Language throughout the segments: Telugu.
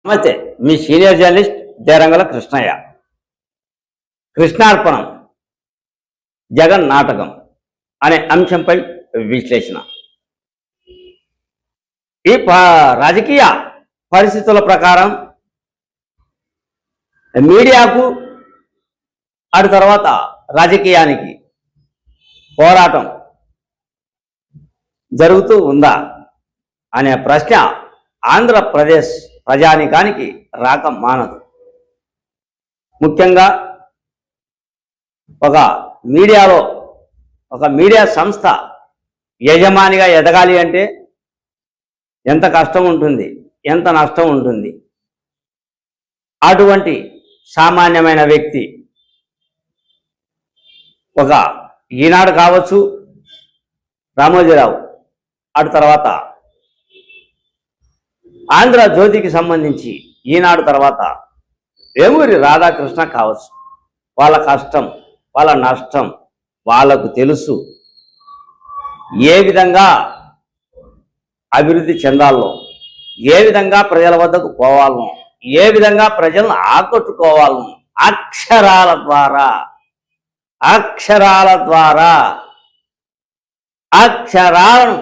నమస్తే, మీ సీనియర్ జర్నలిస్ట్ దేరంగల కృష్ణయ్య. కృష్ణార్పణం జగన్ నాటకం అనే అంశంపై విశ్లేషణ. ఈ రాజకీయ పరిస్థితుల ప్రకారం మీడియాకు అటు తర్వాత రాజకీయానికి పోరాటం జరుగుతూ ఉందా అనే ప్రశ్న ఆంధ్రప్రదేశ్ ప్రజానికానికి రాక మానదు. ముఖ్యంగా ఒక మీడియా సంస్థ యజమానిగా ఎదగాలి అంటే ఎంత కష్టం ఉంటుంది, ఎంత నష్టం ఉంటుంది. అటువంటి సామాన్యమైన వ్యక్తి ఒక ఈనాడు కావచ్చు, రామోజీరావు, అటు తర్వాత ఆంధ్రజ్యోతికి సంబంధించి ఈనాడు తర్వాత వేమూరి రాధాకృష్ణ కావచ్చు. వాళ్ళ కష్టం, వాళ్ళ నష్టం వాళ్ళకు తెలుసు. ఏ విధంగా అభివృద్ధి చెందాలో, ఏ విధంగా ప్రజల వద్దకు పోవాలనో, ఏ విధంగా ప్రజలను ఆకట్టుకోవాలనో అక్షరాల ద్వారా అక్షరాలను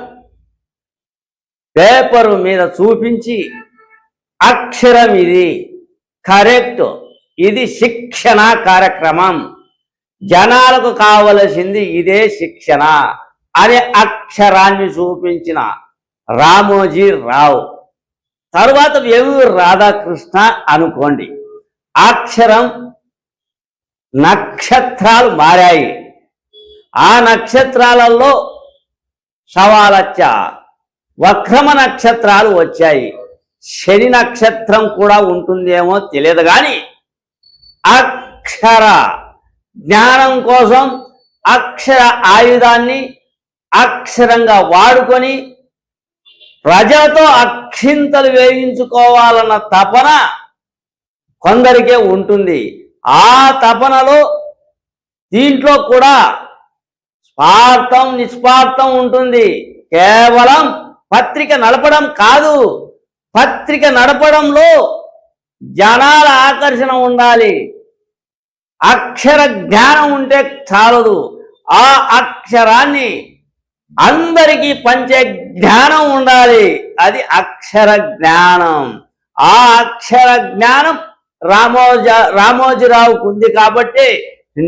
పేపరు మీద చూపించి అక్షరం ఇది కరెక్ట్, ఇది శిక్షణ కార్యక్రమం, జనాలకు కావలసింది ఇదే శిక్షణ అనే అక్షరాన్ని చూపించిన రామోజీరావు. తరువాత వేమూరి రాధాకృష్ణ అనుకోండి. అక్షరం నక్షత్రాలు మారాయి. ఆ నక్షత్రాలలో సవాలచ్చ వక్రమ నక్షత్రాలు వచ్చాయి. శని నక్షత్రం కూడా ఉంటుందేమో తెలియదు, కానీ అక్షర జ్ఞానం కోసం అక్షర ఆయుధాన్ని అక్షరంగా వాడుకొని ప్రజలతో అక్షింతలు వేయించుకోవాలన్న తపన కొందరికే ఉంటుంది. ఆ తపనలో దీంట్లో కూడా స్వార్థం నిస్వార్థం ఉంటుంది. కేవలం పత్రిక నడపడం కాదు, పత్రిక నడపడంలో జనాల ఆకర్షణ ఉండాలి. అక్షర జ్ఞానం ఉంటే చాలదు, ఆ అక్షరాన్ని అందరికీ పంచే జ్ఞానం ఉండాలి. అది అక్షర జ్ఞానం. ఆ అక్షర జ్ఞానం రామోజీరావుకు ఉంది కాబట్టి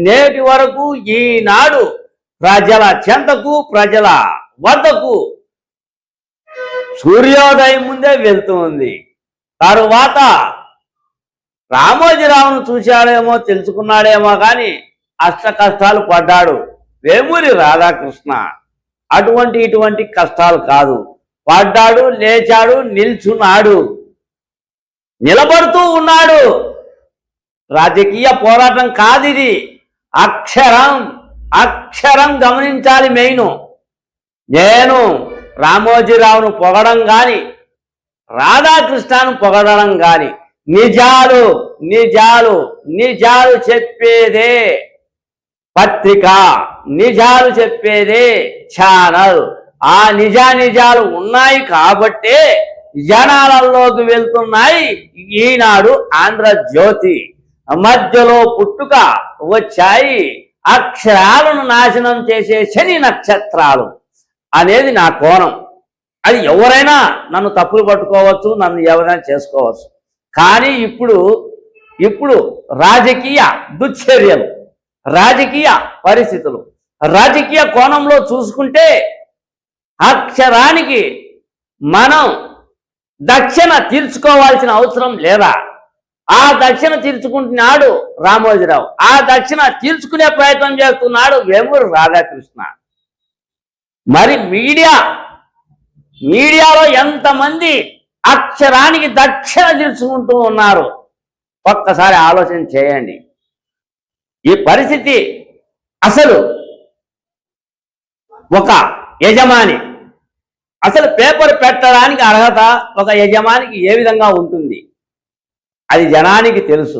నేటి వరకు ఈనాడు ప్రజల చెంతకు, ప్రజల వద్దకు సూర్యోదయం ముందే వెళ్తూ ఉంది. తరువాత రామోజీరావును చూశాడేమో, తెలుసుకున్నాడేమో, కానీ అష్ట కష్టాలు పడ్డాడు వేమూరి రాధాకృష్ణ. ఇటువంటి కష్టాలు కాదు. పడ్డాడు, లేచాడు, నిల్చున్నాడు, నిలబడుతూ ఉన్నాడు. రాజకీయ పోరాటం కాదు ఇది. అక్షరం గమనించాలి. మెయిన్ నేను రామోజీరావును పొగడం కానీ, రాధాకృష్ణను పొగడడం కానీ, నిజాలు నిజాలు నిజాలు చెప్పేదే పత్రిక, నిజాలు చెప్పేదే ఛానల్. ఆ నిజాలు ఉన్నాయి కాబట్టే జనాలలోకి వెళ్తున్నాయి ఈనాడు, ఆంధ్రజ్యోతి. మధ్యలో పుట్టుక వచ్చాయి అక్షరాలను నాశనం చేసే శని నక్షత్రాలు అనేది నా కోణం. అది ఎవరైనా నన్ను తప్పులు పట్టుకోవచ్చు, నన్ను ఎవరైనా చేసుకోవచ్చు. కానీ ఇప్పుడు రాజకీయ దుశ్చర్యలు, రాజకీయ పరిస్థితులు, రాజకీయ కోణంలో చూసుకుంటే అక్షరానికి మనం దక్షిణ తీర్చుకోవాల్సిన అవసరం లేదా? ఆ దక్షిణ తీర్చుకుంటున్నాడు రామోజీరావు, ఆ దక్షిణ తీర్చుకునే ప్రయత్నం చేస్తున్నాడు వేమూరి రాధాకృష్ణ. మరి మీడియాలో ఎంతమంది అక్షరానికి దక్షిణ తీర్చుకుంటూ ఉన్నారు ఒక్కసారి ఆలోచన చేయండి. ఈ పరిస్థితి అసలు ఒక యజమాని, అసలు పేపర్ పెట్టడానికి అర్హత ఒక యజమానికి ఏ విధంగా ఉంటుంది అది జనానికి తెలుసు.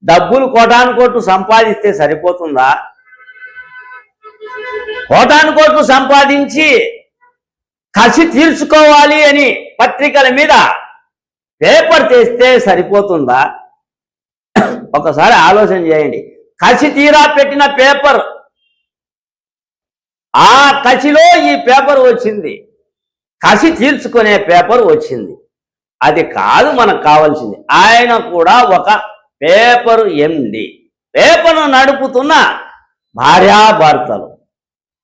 డబ్బులు కోటానుకోట్లు సంపాదిస్తే సరిపోతుందా? కోటానుకోట్లు సంపాదించి కసి తీర్చుకోవాలి అని పత్రికల మీద పేపర్ చేస్తే సరిపోతుందా? ఒకసారి ఆలోచన చేయండి. కసి తీరా పెట్టిన పేపర్, ఆ కసిలో ఈ పేపర్ వచ్చింది, కసి తీర్చుకునే పేపర్ వచ్చింది. అది కాదు మనకు కావాల్సింది. ఆయన కూడా ఒక పేపరు ఎండి, పేపర్ను నడుపుతున్న భార్యాభర్తలు.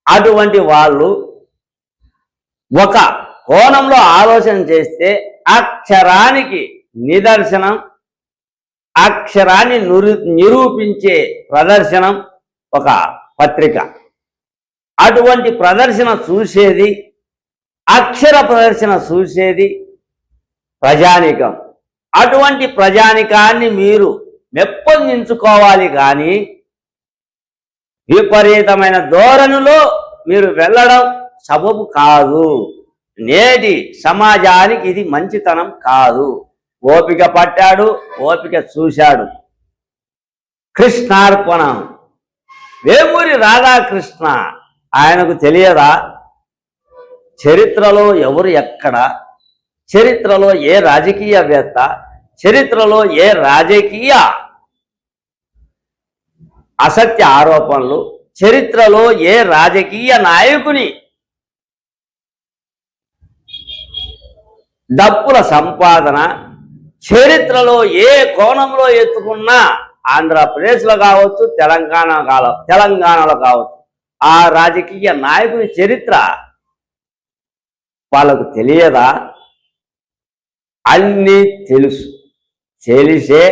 అటువంటి వాళ్ళు ఒక కోణంలో ఆలోచన చేస్తే అక్షరానికి నిదర్శనం, అక్షరాన్ని నిరూపించే ప్రదర్శనం ఒక పత్రిక. అటువంటి ప్రదర్శన చూసేది, అక్షర ప్రదర్శన చూసేది ప్రజానికం. అటువంటి ప్రజానికాన్ని మీరు మెప్పొందించుకోవాలి కానీ విపరీతమైన ధోరణిలో మీరు వెళ్ళడం సబబు కాదు. నేటి సమాజానికి ఇది మంచితనం కాదు. ఓపిక పట్టాడు, ఓపిక చూశాడు. కృష్ణార్పణం. వేమూరి రాధాకృష్ణ, ఆయనకు తెలియదా చరిత్రలో ఎవరు ఎక్కడ, చరిత్రలో ఏ రాజకీయవేత్త, చరిత్రలో ఏ రాజకీయ అసత్య ఆరోపణలు, చరిత్రలో ఏ రాజకీయ నాయకుని డబ్బుల సంపాదన, చరిత్రలో ఏ కోణంలో ఎత్తుకున్నా ఆంధ్రప్రదేశ్లో కావచ్చు, తెలంగాణలో కావచ్చు, ఆ రాజకీయ నాయకుని చరిత్ర వాళ్ళకు తెలియదా? అన్నీ తెలుసు. తెలిసే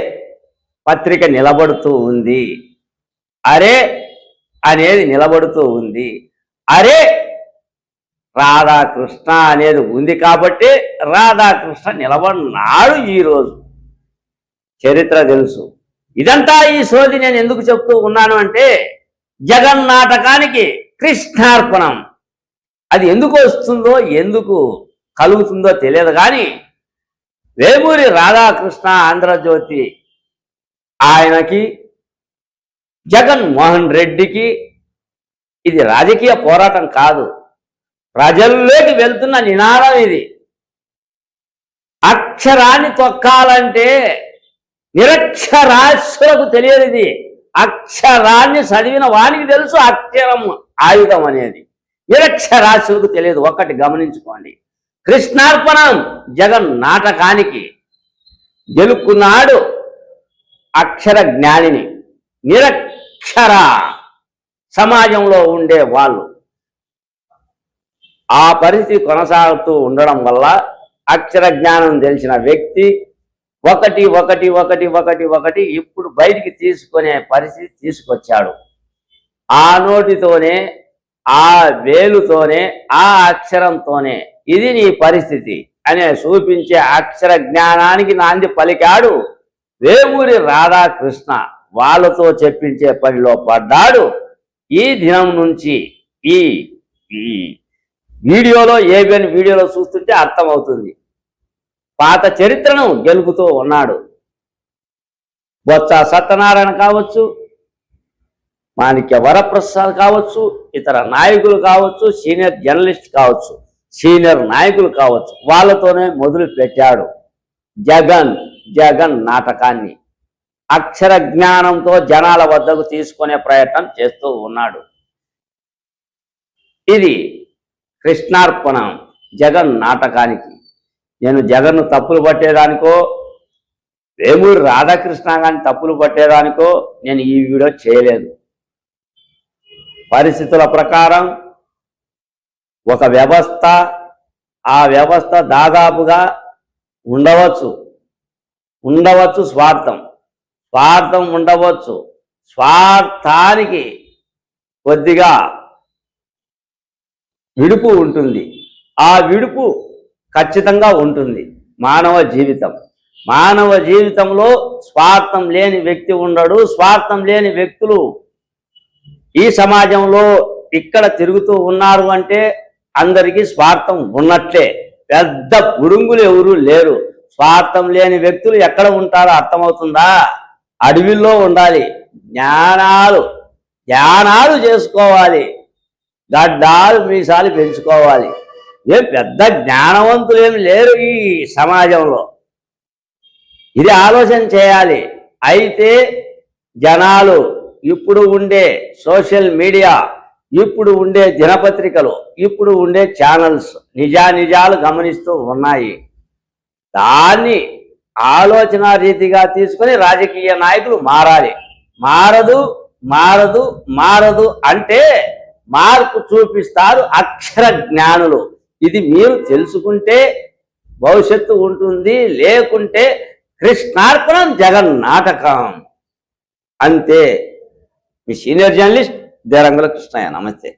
పత్రిక నిలబడుతూ ఉంది. అరే అనేది నిలబడుతూ ఉంది. అరే రాధాకృష్ణ అనేది ఉంది కాబట్టి రాధాకృష్ణ నిలబడినాడు. ఈరోజు చరిత్ర తెలుసు. ఇదంతా ఈ సోది నేను ఎందుకు చెప్తూ ఉన్నాను అంటే, జగన్ నాటకానికి కృష్ణార్పణం. అది ఎందుకు వస్తుందో, ఎందుకు కలుగుతుందో తెలియదు కానీ వేమూరి రాధాకృష్ణ ఆంధ్రజ్యోతి ఆయనకి, జగన్మోహన్ రెడ్డికి ఇది రాజకీయ పోరాటం కాదు, ప్రజల్లోకి వెళ్తున్న నినాదం ఇది. అక్షరాన్ని తొక్కాలంటే నిరక్షరాస్యులకు తెలియదు. ఇది అక్షరాన్ని చదివిన వానికి తెలుసు అక్షరం ఆయుధం అనేది. నిరక్షరాస్యులకు తెలియదు. ఒక్కటి గమనించుకోండి. కృష్ణార్పణం జగన్ నాటకానికి గెలుక్కున్నాడు అక్షర జ్ఞానిని. నిరక్షర సమాజంలో ఉండే వాళ్ళు ఆ పరిస్థితి కొనసాగుతూ ఉండడం వల్ల అక్షర జ్ఞానం తెలిసిన వ్యక్తి ఒకటి ఒకటి ఒకటి ఒకటి ఒకటి ఇప్పుడు బయటికి తీసుకునే పరిస్థితి తీసుకొచ్చాడు. ఆ నోటితోనే, ఆ వేలుతోనే, ఆ అక్షరంతోనే ఇది నీ పరిస్థితి అనే చూపించే అక్షర జ్ఞానానికి నాంది పలికాడు వేమూరి రాధాకృష్ణ. వాళ్ళతో చెప్పించే పనిలో పడ్డాడు. ఈ దినం నుంచి ఈ వీడియోలో, ఏబిఎన్ వీడియోలో చూస్తుంటే అర్థమవుతుంది. పాత చరిత్రను గెలుపుతూ ఉన్నాడు. బొత్స సత్యనారాయణ కావచ్చు, మాణిక్య వరప్రసాద్ కావచ్చు, ఇతర నాయకులు కావచ్చు, సీనియర్ జర్నలిస్ట్ కావచ్చు, సీనియర్ నాయకులు కావచ్చు, వాళ్ళతోనే మొదలు పెట్టాడు జగన్ నాటకాన్ని. అక్షర జ్ఞానంతో జనాల వద్దకు తీసుకునే ప్రయత్నం చేస్తూ ఉన్నాడు. ఇది కృష్ణార్పణం జగన్ నాటకానికి. నేను జగన్ను తప్పులు పట్టేదానికో, వేమూరి రాధాకృష్ణ గారిని తప్పులు పట్టేదానికో నేను ఈ వీడియో చేయలేదు. పరిస్థితుల ప్రకారం ఒక వ్యవస్థ, ఆ వ్యవస్థ దాదాపుగా ఉండవచ్చు స్వార్థం ఉండవచ్చు. స్వార్థానికి కొద్దిగా విడుపు ఉంటుంది. ఆ విడుపు ఖచ్చితంగా ఉంటుంది. మానవ జీవితంలో స్వార్థం లేని వ్యక్తి ఉండడు. స్వార్థం లేని వ్యక్తులు ఈ సమాజంలో ఇక్కడ తిరుగుతూ ఉన్నారు అంటే అందరికీ స్వార్థం ఉన్నట్లే. పెద్ద పురుగులు ఎవరు లేరు. స్వార్థం లేని వ్యక్తులు ఎక్కడ ఉంటారో అర్థమవుతుందా? అడవిలో ఉండాలి. ధ్యానాలు చేసుకోవాలి. గడ్డాలు మీసాలు పెంచుకోవాలి. ఏం పెద్ద జ్ఞానవంతులు ఏమి లేరు ఈ సమాజంలో. ఇది ఆలోచన చేయాలి. అయితే జనాలు ఇప్పుడు ఉండే సోషల్ మీడియా, ఇప్పుడు ఉండే దినపత్రికలు, ఇప్పుడు ఉండే ఛానల్స్ నిజానిజాలు గమనిస్తూ ఉన్నాయి. దాన్ని ఆలోచన రీతిగా తీసుకొని రాజకీయ నాయకులు మారాలి. మారదు మారదు మారదు అంటే మార్పు చూపిస్తారు అక్షర జ్ఞానులు. ఇది మీరు తెలుసుకుంటే భవిష్యత్తు ఉంటుంది, లేకుంటే కృష్ణార్పణం జగన్నాటకం. అంతే. మీ సీనియర్ జర్నలిస్ట్ దేరంగుల కృష్ణయ్య. నమస్తే.